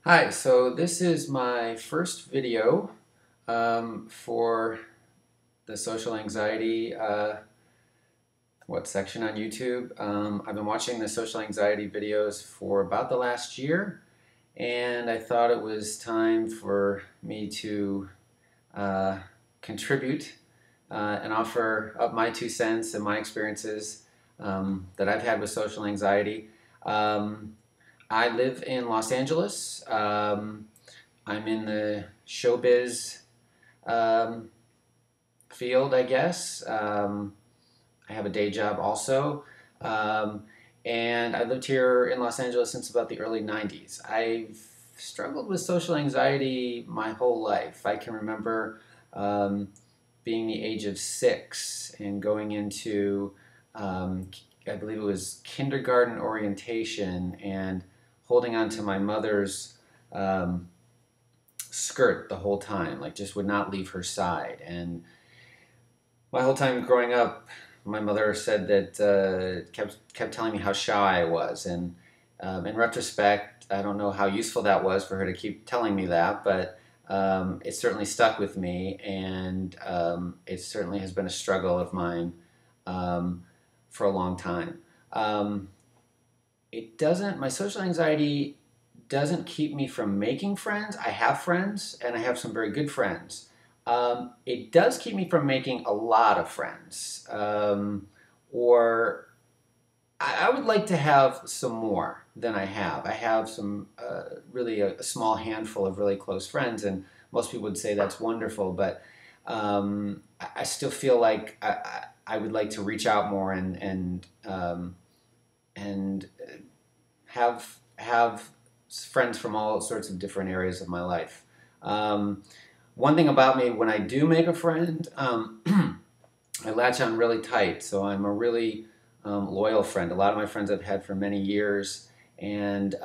Hi, so this is my first video for the social anxiety section on YouTube. I've been watching the social anxiety videos for about the last year, and I thought it was time for me to uh, contribute and offer up my 2 cents and my experiences that I've had with social anxiety. Um, I live in Los Angeles. I'm in the showbiz um, field, I guess. I have a day job also. Um, and I lived here in Los Angeles since about the early 90s. I've struggled with social anxiety my whole life. I can remember um, being the age of 6 and going into, um, I believe it was kindergarten orientation, and holding on to my mother's um, skirt the whole time, like just would not leave her side. And my whole time growing up, my mother said that kept telling me how shy I was, and in retrospect, I don't know how useful that was for her to keep telling me that, but it certainly stuck with me, and it certainly has been a struggle of mine um, for a long time. Um, it doesn't. My social anxiety doesn't keep me from making friends. I have friends, and I have some very good friends. It does keep me from making a lot of friends, or I would like to have some more than I have. I have some really a small handful of really close friends, and most people would say that's wonderful. But I still feel like I would like to reach out more and have friends from all sorts of different areas of my life. Um, One thing about me, when I do make a friend, I latch on really tight. So I'm a really loyal friend. A lot of my friends I've had for many years, and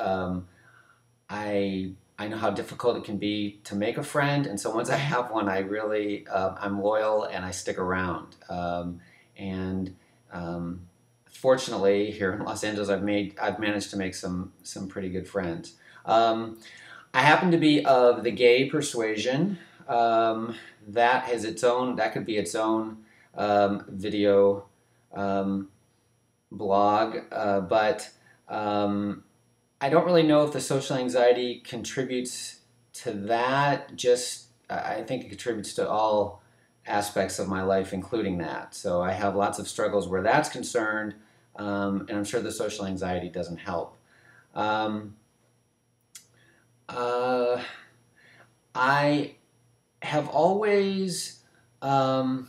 I know how difficult it can be to make a friend. And so once I have one, I really I'm loyal and I stick around. And um, Fortunately, here in Los Angeles, I've managed to make some pretty good friends. I happen to be of the gay persuasion. Um, that could be its own video um, blog, but um, I don't really know if the social anxiety contributes to that. Just I think it contributes to all aspects of my life, including that. So I have lots of struggles where that's concerned, and I'm sure the social anxiety doesn't help. Um, uh, I have always um,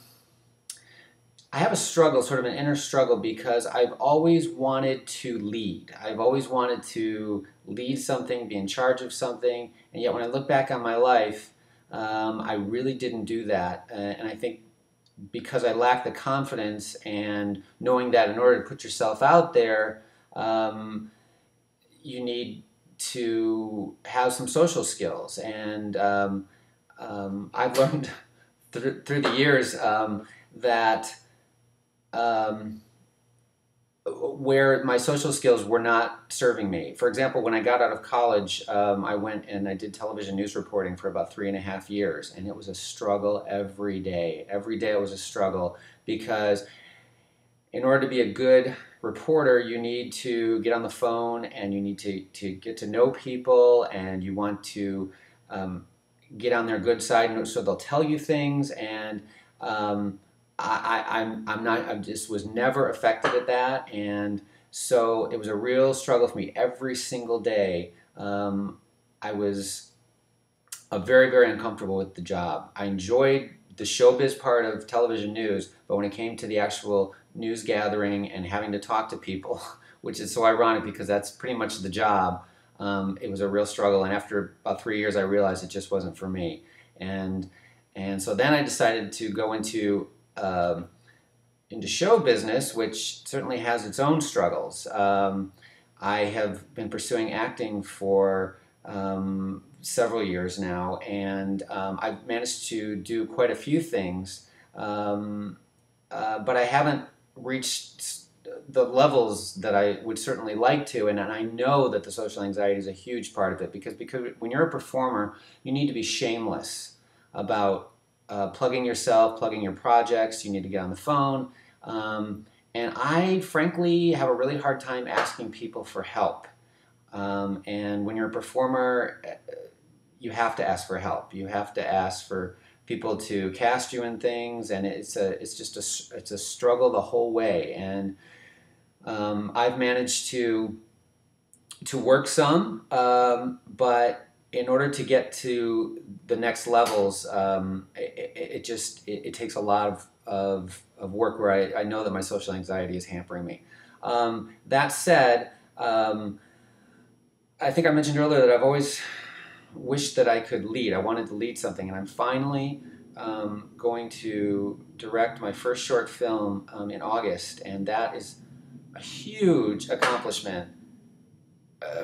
I have a struggle, sort of an inner struggle, because I've always wanted to lead. I've always wanted to lead something, be in charge of something, and yet when I look back on my life, I really didn't do that. And I think because I lack the confidence and knowing that in order to put yourself out there, um, you need to have some social skills. And I've learned through the years that um, where my social skills were not serving me. For example, when I got out of college, I went and I did television news reporting for about 3.5 years, and it was a struggle every day. Every day it was a struggle because in order to be a good reporter, you need to get on the phone and you need to get to know people, and you want to um, get on their good side so they'll tell you things. And um, I'm not, I just was never effective at that. And so it was a real struggle for me every single day. I was very, very uncomfortable with the job. I enjoyed the showbiz part of television news, but when it came to the actual news gathering and having to talk to people, which is so ironic because that's pretty much the job, it was a real struggle. And after about 3 years, I realized it just wasn't for me. And and so then I decided to go into show business, which certainly has its own struggles. I have been pursuing acting for several years now, and I've managed to do quite a few things, but I haven't reached the levels that I would certainly like to, and I know that the social anxiety is a huge part of it, because when you're a performer, you need to be shameless about plugging yourself, plugging your projects. You need to get on the phone, and I frankly have a really hard time asking people for help. And when you're a performer, you have to ask for help. You have to ask for people to cast you in things, and it's a struggle the whole way. And I've managed to work some, but in order to get to the next levels, it takes a lot of work where I know that my social anxiety is hampering me. That said, I think I mentioned earlier that I've always wished that I could lead. I wanted to lead something, and I'm finally going to direct my first short film in August, and that is a huge accomplishment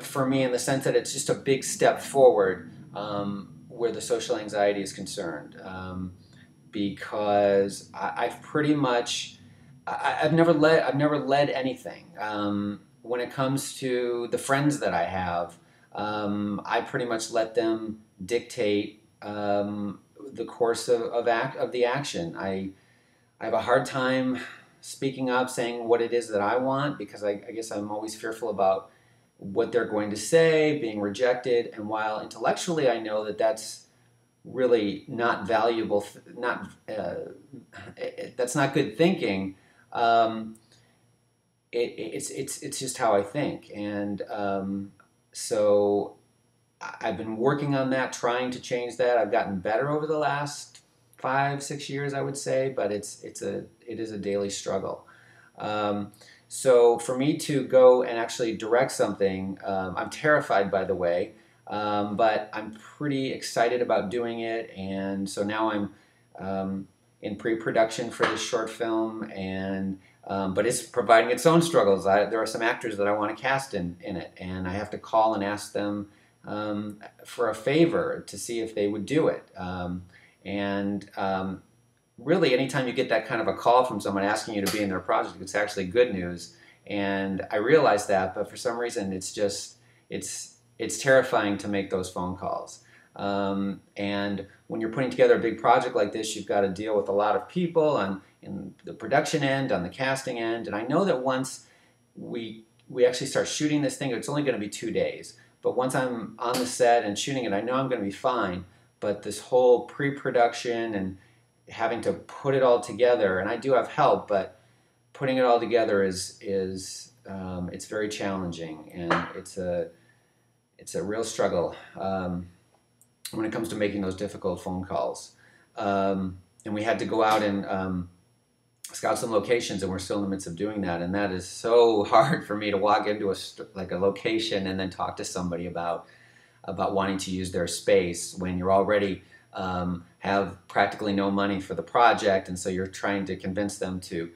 for me, in the sense that it's just a big step forward where the social anxiety is concerned, because I've pretty much I've never led anything. When it comes to the friends that I have, I pretty much let them dictate the course of the action. I have a hard time speaking up, saying what it is that I want, because I guess I'm always fearful about what they're going to say, being rejected. And while intellectually I know that that's really not valuable, that's not good thinking. It's just how I think, and so I've been working on that, trying to change that. I've gotten better over the last 5-6 years, I would say, but it is a daily struggle. So for me to go and actually direct something, I'm terrified, by the way, but I'm pretty excited about doing it, and so now I'm in pre-production for this short film, and but it's providing its own struggles. There are some actors that I want to cast in it, and I have to call and ask them for a favor to see if they would do it. Really, anytime you get that kind of a call from someone asking you to be in their project, it's actually good news. And I realize that, but for some reason, it's terrifying to make those phone calls. And when you're putting together a big project like this, you've got to deal with a lot of people in the production end, on the casting end. And I know that once we actually start shooting this thing, it's only going to be 2 days. But once I'm on the set and shooting it, I know I'm going to be fine. But this whole pre-production and having to put it all together, and I do have help, but putting it all together is it's very challenging, and it's a real struggle when it comes to making those difficult phone calls. And we had to go out and scout some locations, and we're still in the midst of doing that, and that is so hard for me to walk into a location and then talk to somebody about wanting to use their space when you're already have practically no money for the project, and so you're trying to convince them to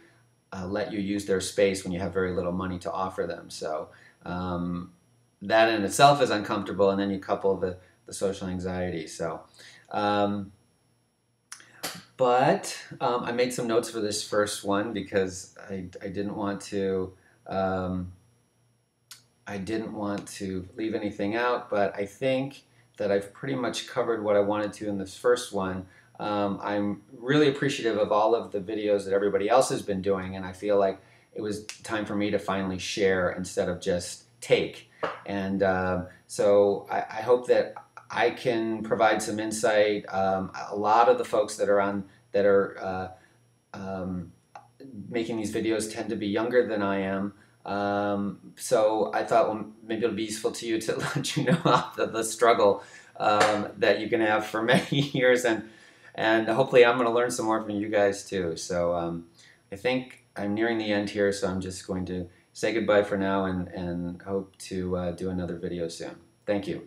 let you use their space when you have very little money to offer them. So that in itself is uncomfortable, and then you couple the social anxiety. So, but I made some notes for this first one because I didn't want to leave anything out. But I think that I've pretty much covered what I wanted to in this first one. I'm really appreciative of all of the videos that everybody else has been doing, and I feel like it was time for me to finally share instead of just take. And so I hope that I can provide some insight. A lot of the folks that are making these videos tend to be younger than I am. So I thought, well, maybe it'll be useful to you to let you know about the struggle that you can have for many years, and hopefully I'm going to learn some more from you guys too. So I think I'm nearing the end here, so I'm just going to say goodbye for now and hope to do another video soon. Thank you.